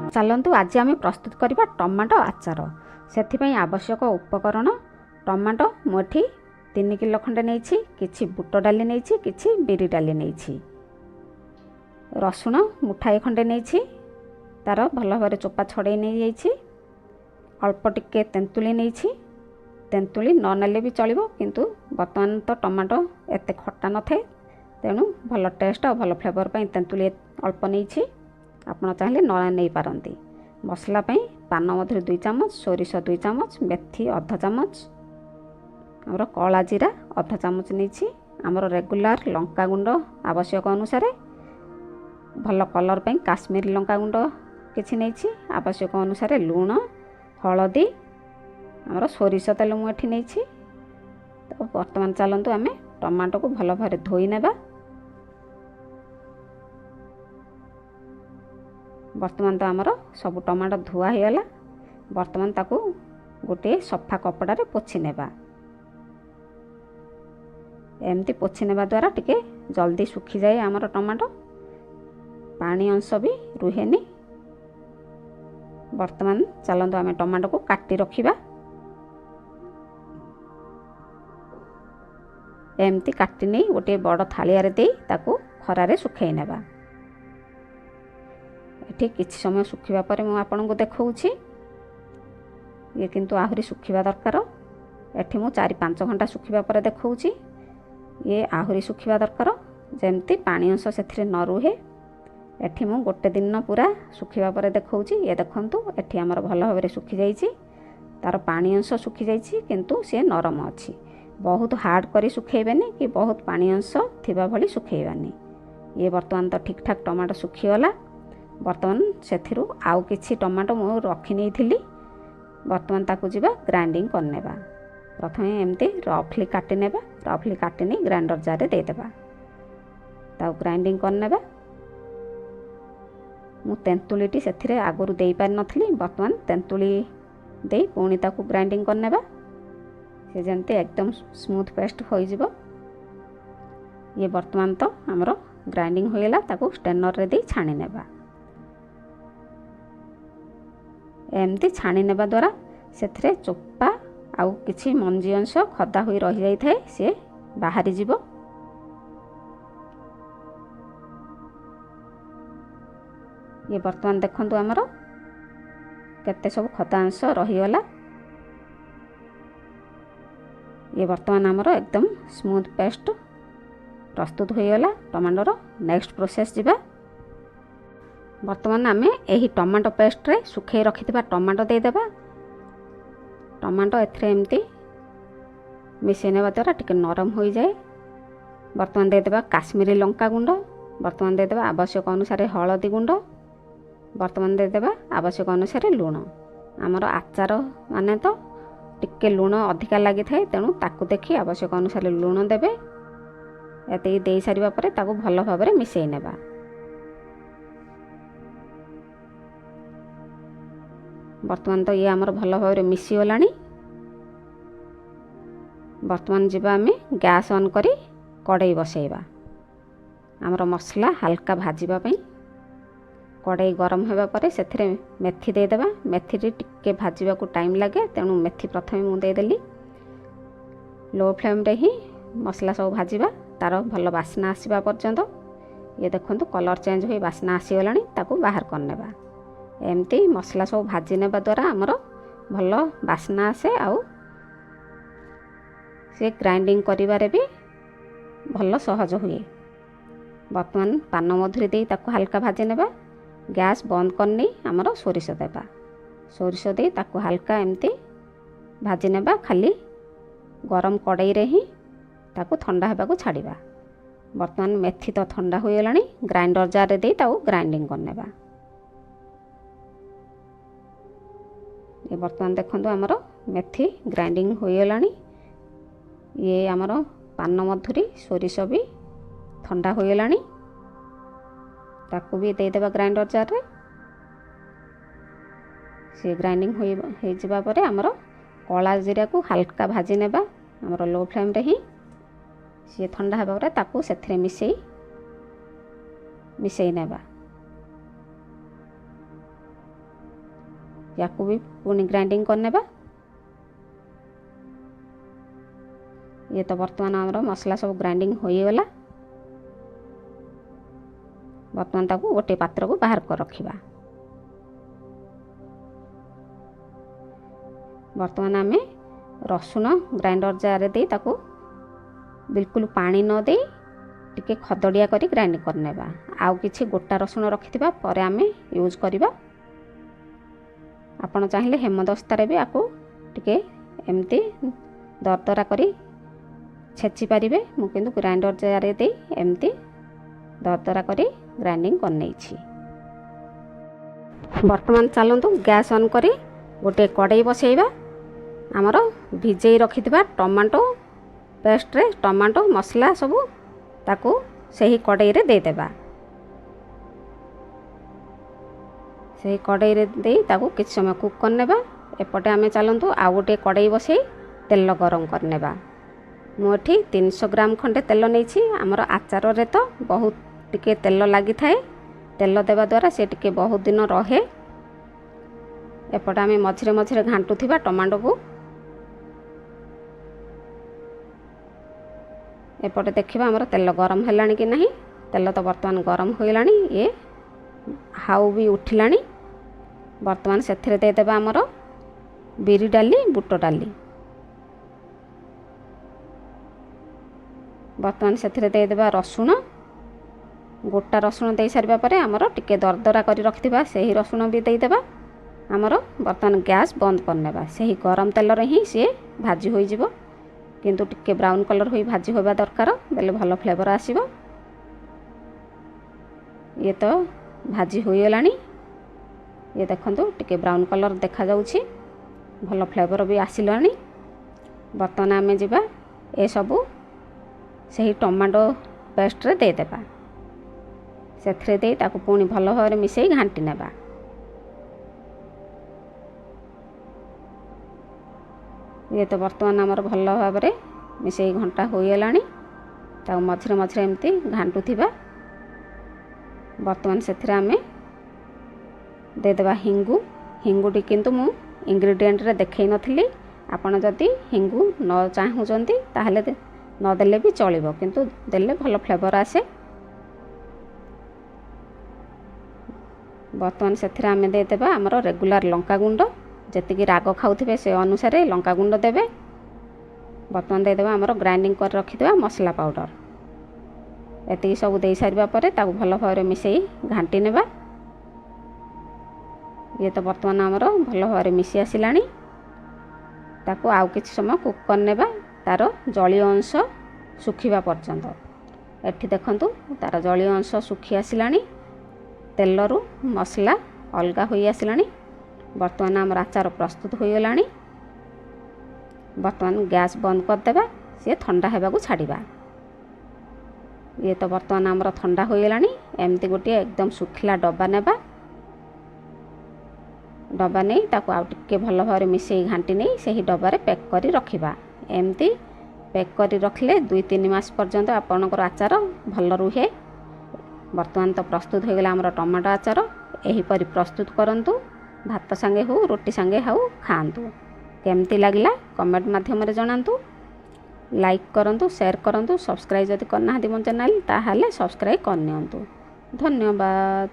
चलतु आज आम प्रस्तुत करवा टमाटो आचार। से आवश्यक उपकरण टमाटो मुठी 3 किलो खंडे नहीं, किछि बुट डाली नहीं, किछि बिरी डाली नहीं, रसुण मुठाए खंडे नहीं, तार भल भाव चोपा छड़े नहीं जाइछि, अल्प टिके तेंतुली नहीं, तेंतुली न नेले भी चलिबो, किंतु वर्तमान तो टमाटो एते खट्टा न थाए, तेणु भल टेस्ट और भल फ्लेवर पई तेंतुली अल्प नहीं, आपण चाहिए न नहीं पारती। मसला पई पान मधुरी 2 चामच, सोरिष 2 चामच, मेथी अधा चामच, आमर कला जीरा अधा चामच नहीं, आमर रेगुलार लंका गुंड आवश्यक अनुसार, भल कलर पई काश्मीरी लंका गुंड किछि नहीं, आवश्यक अनुसार लूण, हलदी, आमर सोरिष तेल मुठी नहीं। तो वर्तमान चलतु आम टमाटो को भल भाव धोई नेबा। वर्तमान तो आमर सब टमाटो धुआ हो गला। वर्तमान ताकू गोटे सफा कपड़ा रे पोछि नेबा। एमती पोछि नेबा द्वारा टिके जल्दी सुखी जाए आमर टमाटो, पानी अंश भी रुहेनी। वर्तमान चलतु आम टमाटो को काटी रखिबा। एमती काटी नहीं गोटे बड़ थालिया रे देई ताकू खरारे सुखाई नेबा। एठी किछि समय सुखिबा परे मु आपन को देखाउछि। ये किंतु आहुरी सुखिबा दरकार। एठी मु 4-5 घंटा सुखिबा परे देखाउछि। ये आहुरी सुखिबा दरकार जेमती पानी अंश सेथिरे न रुहे। एठी मु गोटे दिन पूरा सुखिबा परे देखाउछि। ये देखंतु एठी हमर भल भाबरे सुखि जाइछि, तार पानी अंश सुखि जाइछि, किंतु से नरम अछि। बहुत हार्ड करी सुखेइबेनी कि बहुत पानी अंश थिबा भली सुखेइबानी। ये वर्तमान तो ठीक ठाक टमाटो सुखी गला। वर्तमान सेथिरु आउ किछि टमाटो मु रखी नहीं थिली। वर्तमान ताकू जिबा ग्राइंडिंग करनेबा। प्रथमे एमती रफली काटी नेबा। रफली काटिनी ग्राइंडर जार दे देबा, ताऊ ग्राइंडिंग करनेबा। मु तेंतुलीटी सेथिरे आगरु देई पार नथली। वर्तमान तेंतुली देई पुणी ताकू ग्राइंडिंग करनेबा। से जेमती एकदम स्मूथ पेस्ट हो जिवो। ये वर्तमान तो हमरो ग्राइंडिंग होइला। ताकू स्टेनर रे देई छाणी नेबा। एमती छाणी नेबा द्वारा सेथिरे चोपा आउ किछि मंजी अंश खदा होई रहि जाई थाए, से बाहरी जिवो। ये वर्तमान देखंतु हमरो केते सब खदा अंश रहि गला। ये वर्तमान हमरो एकदम स्मूथ पेस्ट प्रस्तुत हो गला टमाटोर। नेक्स्ट प्रोसेस जिबा। वर्तमान आम यही टमाटो पेस्ट रे सुखे रखिथिबा टमाटो दे देबा। टमाटो एथरे एमती मिसै नेबा द्वारा टिके नरम हो जाए। वर्तमान दे देबा काश्मीरी लंका गुंड। वर्तमान दे देबा आवश्यक अनुसार हलदी गुंड। वर्तमान दे देबा आवश्यक अनुसार लूण। आमर आचार माने तो टिके लूण अधिका लगी थाए, तेणु ताकू देखी आवश्यक अनुसार लूण देबे। एते दे सारिबा परे ताकू भल भाबरे मिसै नेबा। वर्तमान तो ये आमर भल भाव मिसी गलानी। वर्तमान जीवा आम गैस ऑन करी कड़ाई बसैबा। आमर मसला हल्का भाजीबा पई कड़ाई गरम होगा परे सेथिरे मेथी दे देबा। मेथी टिके भाजीबा को टाइम लगे, तेणु मेथी प्रथमे मु दे देली। लो फ्लेम रे ही मसला सब भाजीबा, तार भल बास्ना आसीबा पर्यंत। ये देखंतु कलर चेंज होई बास्ना आसी गलानी। ताकू बाहर कर नेबा। एमती मसला सब भाजी नेबा द्वारा हमर भल बास्ना आसे, आउ से ग्राइंडिंग करिबारे भी भल सहज हुए। वर्तमान पान मधुरी दे ताकू हल्का भाजी नेबा। गैस बंद करनी हमर सोरिष देबा। सोरिष दे ताकू हल्का एमती भाजी नेबा। खाली गरम कड़ाई रे ही ताकू ठंडा हेबाकू छाड़िबा। वर्तमान मेथी तो ठंडा हो गलानी। ग्राइंडर जार दे ताकू ग्राइंडिंग करनेबा। ये वर्तमान देखंतु हमर मेथी ग्राइंडिंग हो गलानी। ये हमर पान मधुरी सोरिष भी ठंडा हो गलानी। ताकू भी दे देबा ग्राइंडर जार रे। से ग्राइंडिंग हो जिबा परे हमर कला जीरा को हल्का भाजी नेबा। हमर लो फ्लेम रे ही से ठंडा हेबा परे ताकू सेथिरे मिसै नेबा। याकू भी पुणी ग्राइंडिंग करनेबा। ये तो बर्तमान आमर मसला सब ग्राइंडिंग हो गला। बर्तमान ताकू गोटे पात्र को बाहर कर रखिबा। बर्तमान आम रसुण ग्राइंडर जार दे ताकू बिल्कुल पानी न दे टिके खदड़िया करी ग्राइंड करनेबा। आउ किछि गोटा रसुण रखिथिबा परे आम यूज करिबा। आपण चाहिले हेमदस्तारे भी आकू टिके एमती दरदरा करी छेची पारिबे। मु किंतु ग्राइंडर जार दे एमती दरदरा करी ग्राइंडिंग करने। बर्तमान चलतु गैस ऑन करी गोटे कड़ाई बसैबा। आमर भिजई रखिथिबा टमाटो पेस्ट रे टमाटो मसला सबू ताकू सही कड़ाई रे दे देबा। सही कड़ाई रे दे ताकू किछ समय कुक करनेबा। एपटे आमे चलतु आ गोटे कड़ाई बसई तेल गरम करनेबा। मोठी 300 ग्राम खंडे तेल नैछि। आमर आचार रे तो बहुत टिके तेल लगी थाए। तेल देवा द्वारा से टिके बहुत दिन रहे। एपटे आमे मझिरे मझिरे घांटुथिबा टमाटो को। एपटे देखिबा आमर तेल गरम हेलानी कि नहीं। तेल तो बर्तमान गरम होइलानी। ये हाउ भी उठिलानी। बर्तमान सेथिरे दे देबा आमर बिरी डाली बुट डाली। बर्तमान सेथिरे दे देबा रसुण। गोटा रसुण दे सारिबा परे आमर टिके दरदरा करी रखिथिबा सेही रसुण भी दे देबा। आमर बर्तमान गैस बंद करनेबा। सेही गरम तेल रे ही से भाजी होई जिवो। किंतु टिके ब्राउन कलर होई भाजी होबा दरकार बेले भलो फ्लेवर आसीबो। ये तो भाजी होई गलानी। ये देखंतु टिके ब्राउन कलर देखा जाउछि। भलो फ्लेवर भी आसिलानी। बर्तमान आमे जिबा ए सबु सेही टमाटो पेस्ट रे दे देबा। सेथरे दे ताकू पुणी भलो भाबरे मिसेई घांटी नेबा। ये तो बर्तमान आमर भलो भाबरे मिसेई घंटा होई गलानी। ताकू मझिरे मझिरे एमती घांटुथिबा। बर्तमान सेथरे आमे दे देबा हिंगु। हिंगुटी किंतु मु इंग्रेडिएंट रे देखै नथिली। आपण जदी हिंगु न चाहुचंती ताहले न देले भी चलिबो, किंतु देले भलो फ्लेवर आसे। बर्तमान सेथिरे आमे दे देबा आमर रेगुलर लंका गुंड। जेतिकी राग खाउथिबे से अनुसार लंका गुंड देबे। बर्तमान दे देबा आमर ग्राइंडिंग कर रखिथिबा मसला पाउडर। एतिकी सब दे सारिबा परे ताकू भलो भाबरे मिसेई घांटी नेबा। ये तो बर्तमान आमर भलो भाबरे मिसी आसिलानी। ताकू आउ किछि समय कुक करनेबा तार जलीय अंश सुखिबा पर्यंत। एठी देखंतु तार जलीय अंश सुखी आसिलानी। तेलरू मसला अलगा होई आसिलानी। बर्तमान आमर आचार प्रस्तुत होई गलानी। बर्तमान गैस बंद कर देबा। से ठंडा हेबा को छाड़िबा। ये तो बर्तमान आमर ठंडा होई गलानी। एमती गोटे एकदम सुखिला डब्बा नेबा। डब्बा नहीं ताकू आउ टिके भलो भाबरे मिसेई घांटी नहीं सही डब्बा रे पैक करी रखिबा। एमती पैक करी रखले 2-3 मास पर्यंत आपनकर आचार भलो रुहे। बर्तमान तो प्रस्तुत हो गला आमर टमाटो आचार। एही परि प्रस्तुत करंतु। भात संगे हो रोटी संगे हाउ खांतु। केमती लागला कमेंट माध्यम रे जणांतु। लाइक करंतु, शेयर करंतु, सब्सक्राइब जदि करना हदि मो चैनल ताहाले सब्सक्राइब करनियंतु। धन्यवाद।